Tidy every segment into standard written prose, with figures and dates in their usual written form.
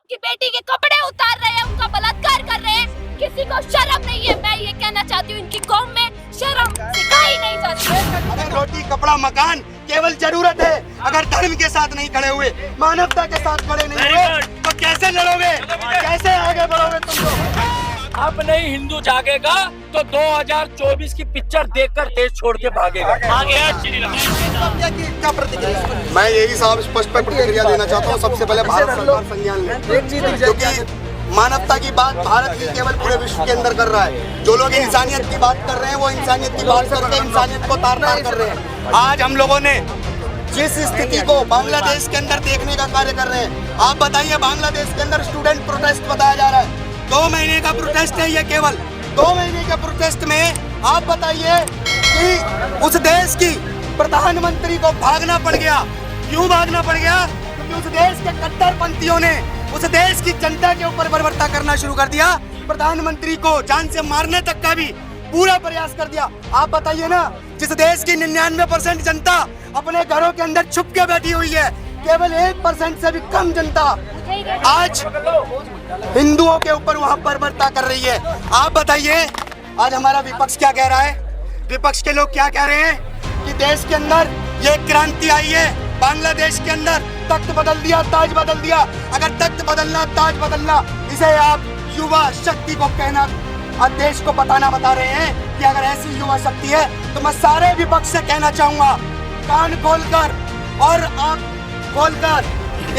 की बेटी के कपड़े उतार रहे हैं, उनका बलात्कार कर रहे हैं, किसी को शर्म नहीं है। मैं ये कहना चाहती हूँ, इनकी कौम में शर्म सिखाई नहीं जाती। अगर रोटी कपड़ा मकान केवल जरूरत है, अगर धर्म के साथ नहीं खड़े हुए, मानवता के साथ खड़े नहीं हुए, तो कैसे लड़ोगे, कैसे आगे बढ़ोगे तुम लोग? अब नहीं हिंदू जागेगा तो 2024 की पिक्चर देखकर देश छोड़ के भागेगा। क्या प्रतिक्रिया? मैं यही साहब स्पष्ट पर प्रतिक्रिया देना चाहता हूँ। सबसे पहले भारत सरकार संज्ञान ले, क्योंकि मानवता की बात भारत ही केवल पूरे विश्व के अंदर कर रहा है। जो लोग इंसानियत की बात कर रहे हैं, वो इंसानियत की बात करके इंसानियत को तार-तार कर रहे हैं। आज हम लोगों ने जिस स्थिति को बांग्लादेश के अंदर देखने का कार्य कर रहे हैं, आप बताइए, बांग्लादेश के अंदर स्टूडेंट प्रोटेस्ट बताया जा रहा है। 2 महीने का प्रोटेस्ट है ये, केवल 2 महीने के प्रोटेस्ट में आप बताइए कि उस देश की प्रधानमंत्री को भागना पड़ गया। क्यों भागना पड़ गया? क्योंकि उस देश के कट्टरपंथियों ने उस देश की जनता के ऊपर बर्बरता करना शुरू कर दिया। प्रधानमंत्री को जान से मारने तक का भी पूरा प्रयास कर दिया। आप बताइए ना, जिस देश की 99% जनता अपने घरों के अंदर छुप के बैठी हुई है, केवल 1% से भी कम जनता आज हिंदुओं के ऊपर वहां बर्बरता कर रही है। आप बताइए, आज हमारा विपक्ष क्या कह रहा है? विपक्ष के लोग क्या कह रहे हैं कि देश के अंदर ये क्रांति आई है, बांग्लादेश के अंदर तख्त बदल दिया, ताज बदल दिया। अगर तख्त बदलना, ताज बदलना, इसे आप युवा शक्ति को कहना और देश को बताना बता रहे हैं कि अगर ऐसी युवा शक्ति है, तो मैं सारे विपक्ष से कहना चाहूंगा, कान खोलकर और आंख खोलकर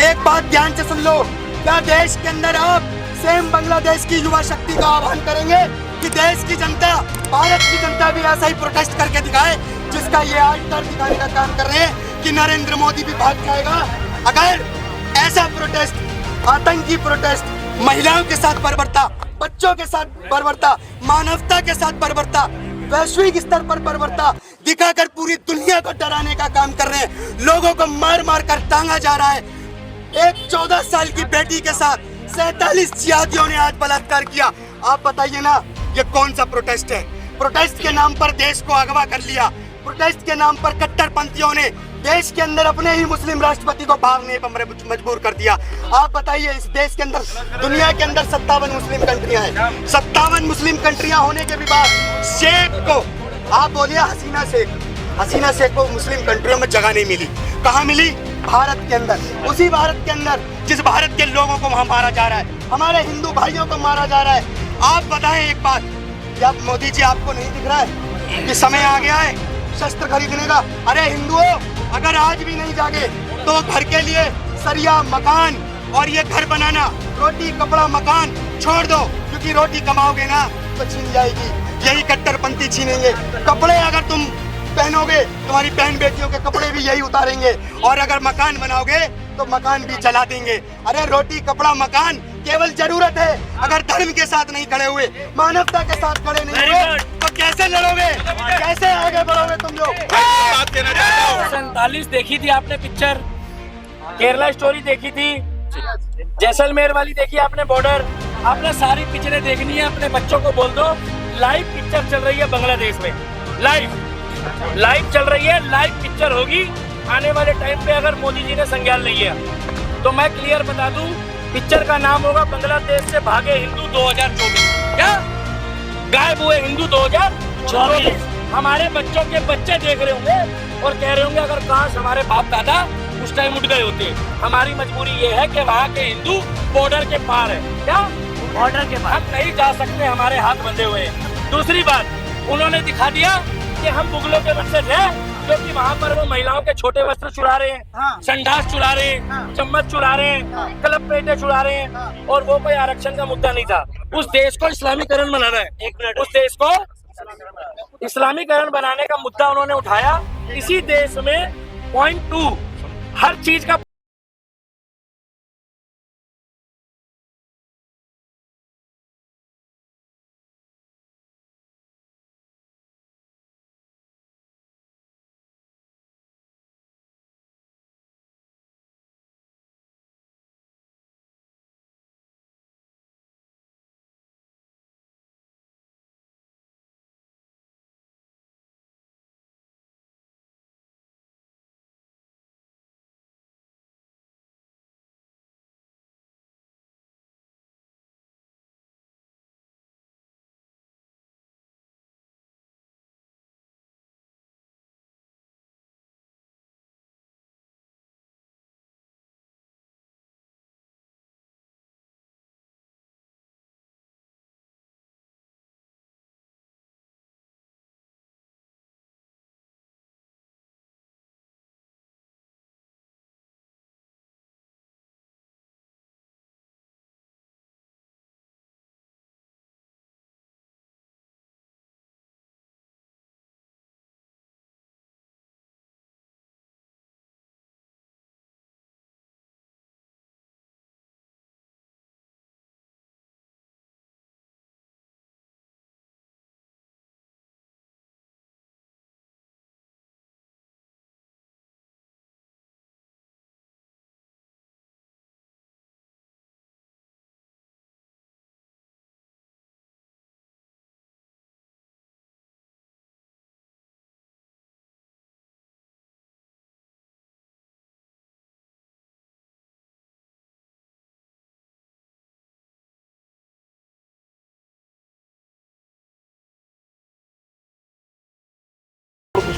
एक बात ध्यान से सुन लो। क्या देश के अंदर आप सेम बांग्लादेश की युवा शक्ति का आह्वान करेंगे कि देश की जनता, भारत की जनता भी ऐसा ही प्रोटेस्ट करके दिखाए, जिसका ये आज डर दिखाने का काम कर रहे हैं कि नरेंद्र मोदी भी भाग जाएगा? अगर ऐसा प्रोटेस्ट, आतंकी प्रोटेस्ट, महिलाओं के साथ बर्बरता, बच्चों के साथ बर्बरता, मानवता के साथ बर्बरता, वैश्विक स्तर पर बर्बरता दिखाकर पूरी दुनिया को डराने का काम कर रहे हैं, लोगों को मार मार कर टांगा जा रहा है। एक 14 साल की बेटी के साथ 47 जिहादियों ने आज बलात्कार किया। आप बताइए ना, ये कौन सा प्रोटेस्ट है? प्रोटेस्ट के नाम पर देश को अगवा कर लिया। प्रोटेस्ट के नाम पर कट्टरपंथियों ने देश के अंदर अपने ही मुस्लिम राष्ट्रपति को भागने पर मजबूर कर दिया। आप बताइए, इस देश के अंदर, दुनिया के अंदर 57 मुस्लिम कंट्रियां हैं। 57 मुस्लिम कंट्रियां होने के भी बाद शेख को, आप बोलिए हसीना शेख को मुस्लिम कंट्रियों में जगह नहीं मिली। कहाँ मिली? भारत के अंदर। उसी भारत के अंदर जिस भारत के लोगों को वहां मारा जा रहा है, हमारे हिंदू भाइयों को मारा जा रहा है। आप बताएं एक बात, क्या मोदी जी आपको नहीं दिख रहा है कि समय आ गया है शस्त्र खरीदने का? अरे हिंदुओं, अगर आज भी नहीं जागे तो घर के लिए सरिया, मकान और ये घर बनाना, रोटी कपड़ा मकान छोड़ दो, क्योंकि रोटी कमाओगे ना तो छीन जाएगी, यही कट्टरपंथी छीनेंगे। कपड़े अगर तुम पहनोगे, तुम्हारी बहन बेटियों के कपड़े भी यही उतारेंगे, और अगर मकान बनाओगे तो मकान भी जला देंगे। अरे रोटी कपड़ा मकान केवल जरूरत है, अगर धर्म के साथ नहीं खड़े हुए, मानवता के साथ खड़े नहीं हुए, तो कैसे लड़ोगे, कैसे आगे बढ़ोगे तुम लोग? 47 देखी थी आपने पिक्चर, केरला स्टोरी देखी थी, जैसलमेर वाली देखी आपने, बॉर्डर, आपने सारी पिक्चरें देखनी है। अपने बच्चों को बोल दो, लाइव पिक्चर चल रही है बांग्लादेश में, लाइव चल रही है, लाइव पिक्चर होगी आने वाले टाइम पे। अगर मोदी जी ने संज्ञान नहीं लिया तो मैं क्लियर बता दूं, पिक्चर का नाम होगा बांग्लादेश से भागे हिंदू 2024। क्या गायब हुए हिंदू 2024? हमारे बच्चों के बच्चे देख रहे होंगे और कह रहे होंगे, अगर काश हमारे बाप दादा उस टाइम उठ गए होते। हमारी मजबूरी ये है कि वहाँ के हिंदू बॉर्डर के पार है। क्या बॉर्डर के पार हम नहीं जा सकते, हमारे हाथ बंधे हुए हैं। दूसरी बात, उन्होंने दिखा दिया कि हम मुगलों के वंशज हैं, क्योंकि वहाँ पर वो महिलाओं के छोटे वस्त्र चुरा रहे हैं, संडास चुरा रहे हैं, चम्मच चुरा रहे हैं, क्लब प्लेटें चुरा रहे हैं, और वो कोई आरक्षण का मुद्दा नहीं था। उस देश को इस्लामीकरण बनाना है, उस देश को इस्लामीकरण बनाने का मुद्दा उन्होंने उठाया। इसी देश में पॉइंट 2 हर चीज का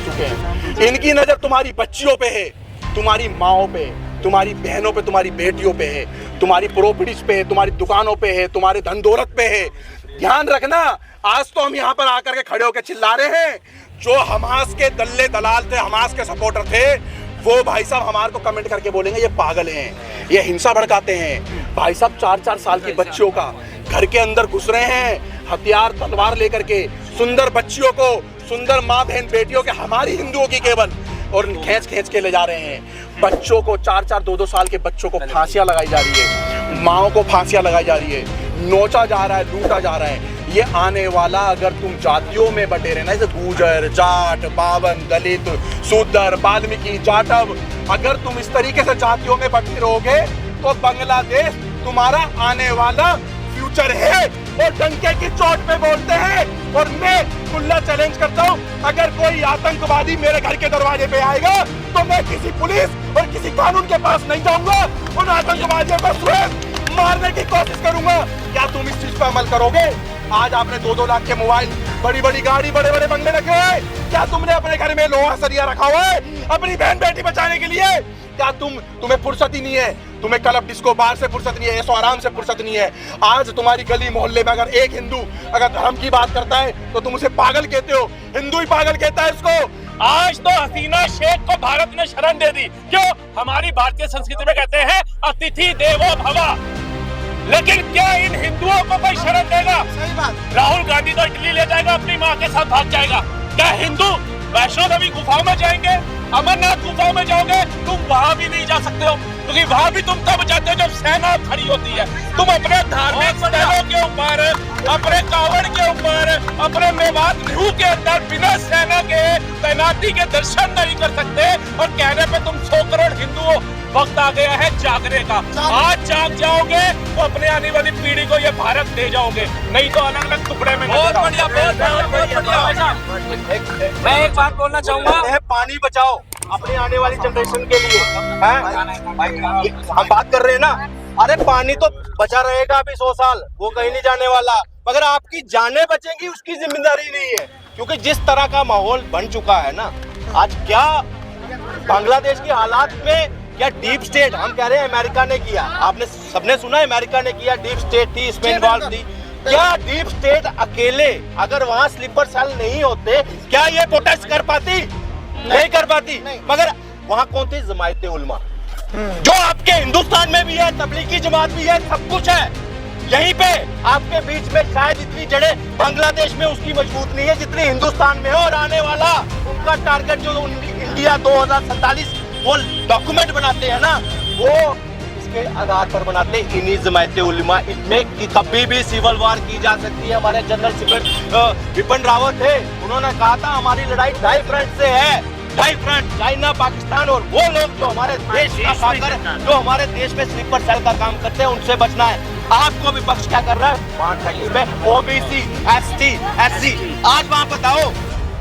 चुके हैं। इनकी नजर तुम्हारी बच्चियों पे है, तुम्हारी माओ पे, तुम्हारी बहनों पे, तुम्हारी बेटियों पे है, तुम्हारी प्रॉपर्टीज पे है, तुम्हारी दुकानों पे है, तुम्हारे धन दौलत पे है। ध्यान रखना, आज तो हम यहाँ पर आकर के खड़े होकर चिल्ला रहे हैं, जो हमास के दल्ले दलाल थे, हमास के सपोर्टर थे, वो भाई साहब हमारे को कमेंट करके बोलेंगे ये पागल हैं, ये हिंसा भड़काते हैं। भाई साहब 4-4 साल की बच्चियों का घर के अंदर घुस रहे हैं, हथियार तलवार लेकर के, सुंदर बच्चियों को, सुंदर माँ बहन बेटियों के, हमारी हिंदुओं की केवल, और खींच के ले जा रहे हैं। बच्चों को 4-4, 2-2 साल के बच्चों को फांसियां लगाई जा रही है, माओ को फांसियां लगाई जा रही है, नोचा जा रहा है, लूटा जा रहा है। ये आने वाला, अगर तुम जातियों में बटे रहना, जैसे गुर्जर, जाट, बावन, दलित, शूद्र, वाल्मीकि, जाटव, अगर तुम इस तरीके से जातियों में बटे रहोगे तो बांग्लादेश तुम्हारा आने वाला फ्यूचर है। और डंके की चोट पे बोलते हैं, और मैं खुला चैलेंज करता हूं, अगर कोई आतंकवादी मेरे घर के दरवाजे पे आएगा तो मैं किसी पुलिस और किसी कानून के पास नहीं जाऊंगा, उन आतंकवादियों को स्वयं मारने की कोशिश करूंगा। क्या तुम इस चीज पर अमल करोगे? आज आपने 2-2 लाख के मोबाइल, बड़ी बड़ी गाड़ी, बड़े बड़े बंगले रखे हैं, क्या तुमने अपने घर में लोहा सरिया रखा हुआ है अपनी बहन बेटी बचाने के लिए? क्या तुम्हें फुर्सत ही नहीं है? तुम्हें क्लब डिस्को बार से फुर्सत नहीं है, ऐसो आराम से फुर्सत नहीं है। आज तुम्हारी गली मोहल्ले में अगर एक हिंदू अगर धर्म की बात करता है तो तुम उसे पागल कहते हो, हिंदू ही पागल कहता है इसको। आज तो हसीना शेख को भारत ने शरण दे दी। क्यों? हमारी भारतीय संस्कृति में कहते हैं अतिथि देवो भव। लेकिन क्या इन हिंदुओं को कोई शरण देगा? सही बात। राहुल गांधी तो इटली ले जाएगा, अपनी माँ के साथ भाग जाएगा। क्या हिंदू वैष्णो देवी गुफाओं में जाएंगे? अमरनाथ गुफाओं में जाओगे? तुम वहां भी नहीं जा सकते हो, क्योंकि वहां भी तुम तब जाते हो जब सेना खड़ी होती है। तुम अपने धार्मिक स्थलों के ऊपर, अपने कावड़ के ऊपर, अपने मेवात न्यू के अंदर बिना सेना के तैनाती के दर्शन नहीं कर सकते, और कहने पे तुम 100 करोड़ हिंदुओं, वक्त आ गया है जागने का। आज जाग जाओगे तो अपने आने वाली पीढ़ी को ये भारत दे जाओगे, नहीं तो अलग अलग टुकड़े में। बहुत बढ़िया, मैं एक बात बोलना चाहूंगा, पानी बचाओ अपने आने वाली जनरेशन के लिए, हैं? हम बात कर रहे हैं ना, अरे पानी तो बचा रहेगा अभी 100 साल, वो कहीं नहीं जाने वाला, मगर आपकी जानें बचेंगी उसकी जिम्मेदारी नहीं है। क्योंकि जिस तरह का माहौल बन चुका है ना आज, क्या बांग्लादेश की हालात में क्या डीप स्टेट, हम कह रहे हैं अमेरिका ने किया, आपने सबने सुना है अमेरिका ने किया, डीप स्टेट थी इसमें इन्वॉल्व थी। क्या डीप स्टेट अकेले अगर वहां स्लीपर सेल नहीं होते क्या ये प्रोटेस्ट कर पाती? नहीं कर पाती। मगर वहां कौन थी? जमायते उलमा, जो आपके हिंदुस्तान में भी है, तबलीगी जमात भी है, सब कुछ है। यहीं पे आपके बीच में शायद इतनी जड़ें बांग्लादेश में उसकी मजबूत नहीं है जितनी हिंदुस्तान में है। और आने वाला उनका टारगेट जो इंडिया 2047 वो डॉक्यूमेंट बनाते हैं ना, वो इसके आधार पर बनाते हैं, इन्हीं जमायते उलमा। इसमें कि कभी भी सिविल वार की जा सकती है। हमारे जनरल बिपिन रावत है, उन्होंने कहा था हमारी लड़ाई 2 फ्रंट से है, 2 फ्रंट, चाइना, पाकिस्तान, और वो लोग जो हमारे देश का खाकर, जो हमारे देश में स्लीपर सेल का काम करते हैं, उनसे बचना है। आपको विपक्ष क्या कर रहा है? 5 में ओबीसी, एसटी, एससी, आज वहां बताओ,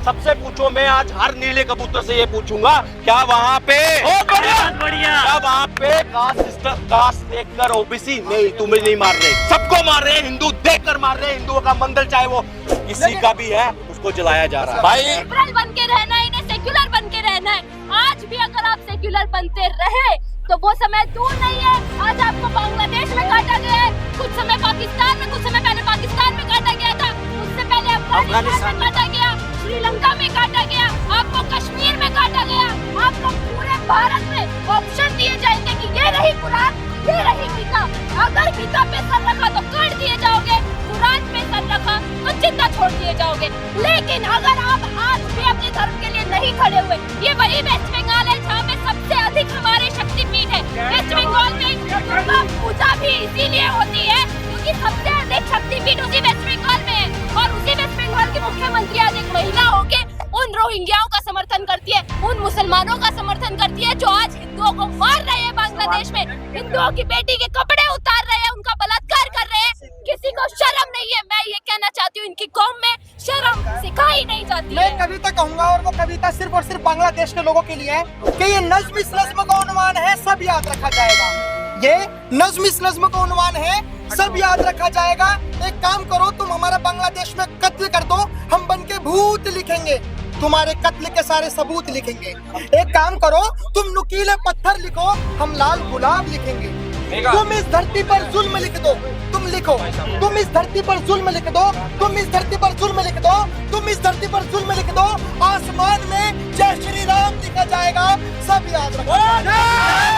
सबसे पूछो, मैं आज हर नीले कबूतर से ये पूछूंगा, क्या वहाँ पे क्या वहाँ पे कास्ट देखकर ओबीसी नहीं, तुम्हें नहीं मार रहे, सबको मार रहे हैं, हिंदू देखकर मार रहे हैं। हिंदुओं का मंदिर चाहे वो किसी का भी है, उसको जलाया जा रहा है। भाई लिबरल बन के रहना है, इन्हें सेक्युलर बन के रहना है। आज भी अगर आप सेक्युलर बनते रहे तो वो समय दूर नहीं है। आज आपको बांग्लादेश में काटा गया है, कुछ समय पाकिस्तान में, कुछ समय पहले पाकिस्तान में काटा गया था, उससे पहले अफगानिस्तान में काटा गया, श्रीलंका में काटा गया, आपको कश्मीर में काटा गया। आपको पूरे भारत में ऑप्शन दिए जाएंगे कि ये रही कुरान, ये रही गीता। अगर गीता पे सर रखा तो काट दिए जाओगे, कुरान पे सर रखा तो जिंदा छोड़ दिए जाओगे। लेकिन अगर आप आज भी अपने धर्म के लिए नहीं खड़े हुए, ये वही वेस्ट बंगाल है जहाँ पे सबसे अधिक हमारे शक्तिपीठ है। वेस्ट बंगाल में दुर्गा पूजा भी इसीलिए होती है क्योंकि सबसे अधिक शक्तिपीठ उसी वेस्ट बंगाल में है। और उसी वेस्ट बंगाल की मुख्यमंत्री आज एक महिला होके उन रोहिंग्याओं का समर्थन करती है, उन मुसलमानों का समर्थन करती है जो आज हिंदुओं को मार रहे हैं बांग्लादेश में, हिंदुओं की बेटी के कपड़े उतार रहे हैं, उनका बलात्कार कर रहे हैं। किसी को शर्म नहीं है। मैं ये कहना चाहती हूँ, इनकी कौम में शर्म सिखाई नहीं जाती मैं है। कविता कहूंगा, और वो कविता सिर्फ और सिर्फ बांग्लादेश के लोगों के लिए है कि ये नज्म इस नज्म का उन्वान है, सब याद रखा जाएगा। ये नज्म इस नज्म का उन्वान है, सब याद रखा जाएगा। एक काम करो, तुम हमारा बांग्लादेश में कत्ल कर दो, हम बन के भूत लिखेंगे। तुम्हारे कत्ल के सारे सबूत लिखेंगे। एक काम करो, तुम नुकीले पत्थर लिखो, हम लाल गुलाब लिखेंगे। तुम इस धरती पर जुल्म लिख दो, तुम लिखो, तुम इस धरती पर जुल्म लिख दो, तुम इस धरती पर जुल्म लिख दो, तुम इस धरती पर जुल्म लिख दो, आसमान में जय श्री राम लिखा जाएगा, सब याद रखो।